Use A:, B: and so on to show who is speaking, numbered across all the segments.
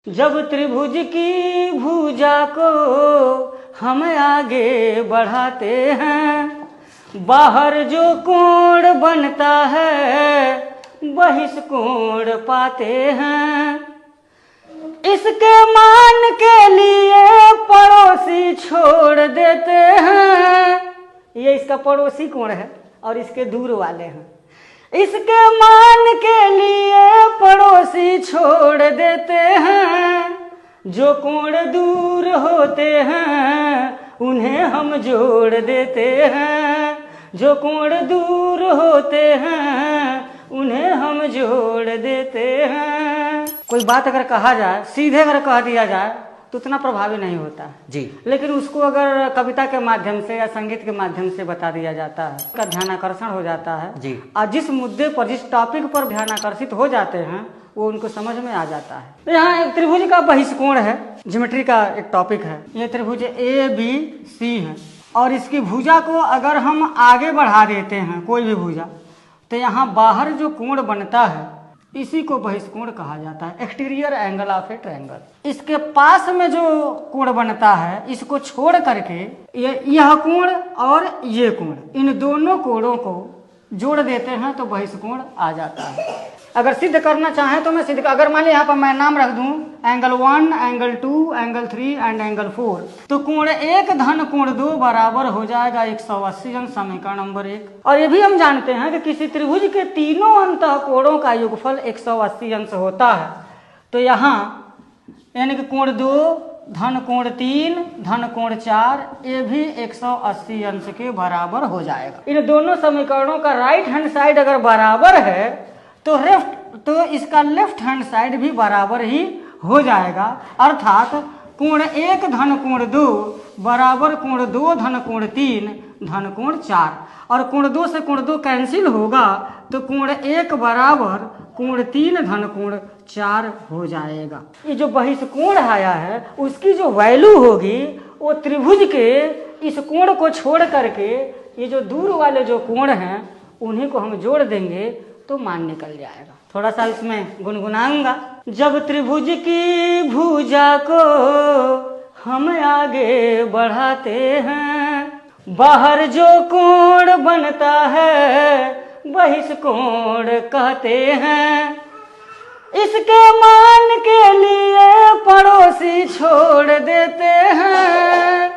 A: जब त्रिभुज की भुजा को हम आगे बढ़ाते हैं, बाहर जो कोण बनता है बहिष्कोण पाते हैं। इसके मान के लिए पड़ोसी छोड़ देते हैं। ये इसका पड़ोसी कोण है और इसके दूर वाले हैं। इसके मान के लिए पड़ोसी छोड़ देते हैं। जो कोण दूर होते हैं उन्हें हम जोड़ देते हैं। जो कोण दूर होते हैं उन्हें हम जोड़ देते हैं। कोई बात अगर कहा जाए, सीधे अगर कह दिया जाए तो उतना प्रभावी नहीं होता जी, लेकिन उसको अगर कविता के माध्यम से या संगीत के माध्यम से बता दिया जाता है का ध्यानाकर्षण हो जाता है जी। और जिस मुद्दे पर, जिस टॉपिक पर ध्यानाकर्षित हो जाते हैं वो उनको समझ में आ जाता है। तो यहाँ एक त्रिभुज का बहिष्कोण है, ज्योमेट्री का एक टॉपिक है। ये त्रिभुज ABC है और इसकी भुजा को अगर हम आगे बढ़ा देते हैं, कोई भी भुजा, तो यहाँ बाहर जो कोण बनता है इसी को बहिष्कोण कहा जाता है, exterior angle of A triangle. इसके पास में जो कोण बनता है इसको छोड़ करके यह कोण और ये कोण, इन दोनों कोणों को जोड़ देते हैं तो बहिष्कोण आ जाता है। अगर सिद्ध करना चाहें तो मैं सिद्ध, अगर मान लीजिए यहाँ पर मैं नाम रख दूं angle 1, angle 2, angle 3 and angle 4, तो कोण 1 धन कोण 2 बराबर हो जाएगा 180 अंश, समीकरण नंबर 1। और ये भी हम जानते हैं कि किसी त्रिभुज के तीनों अंतः कोणों का योगफल 180 अंश होता है। तो यहाँ यानी कि कोण 2 धन कोण 3 धन कोण 4 ये भी 180 अंश के बराबर हो जाएगा। इन दोनों समीकरणों का राइट हैंड साइड अगर बराबर है तो इसका लेफ्ट हैंड साइड भी बराबर ही हो जाएगा। अर्थात कोण 1 धन कोण 2 बराबर कोण 2 धन कोण 3 धन कोण 4, और कोण 2 से कोण 2 कैंसिल होगा तो कोण 1 बराबर कोण 3 धन कोण 4 हो जाएगा। ये जो बहिष्कोण आया है उसकी जो वैल्यू होगी वो त्रिभुज के इस कोण को छोड़ करके ये जो दूर वाले जो कोण हैं उन्हीं को हम जोड़ देंगे तो मान निकल जाएगा। थोड़ा सा इसमें गुनगुनाऊंगा। जब त्रिभुज की भुजा को हम आगे बढ़ाते हैं, बाहर जो कोण बनता है बहिष्कोण कहते हैं। इसके मान के लिए पड़ोसी छोड़ देते हैं।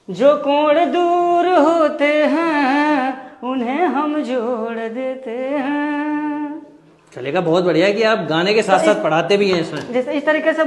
A: जो कोण दूर होते हैं उन्हें हम जोड़ देते हैं।
B: चलेगा, बहुत बढ़िया है कि आप गाने के साथ साथ पढ़ाते भी हैं इसमें।
A: जैसे इस तरीके से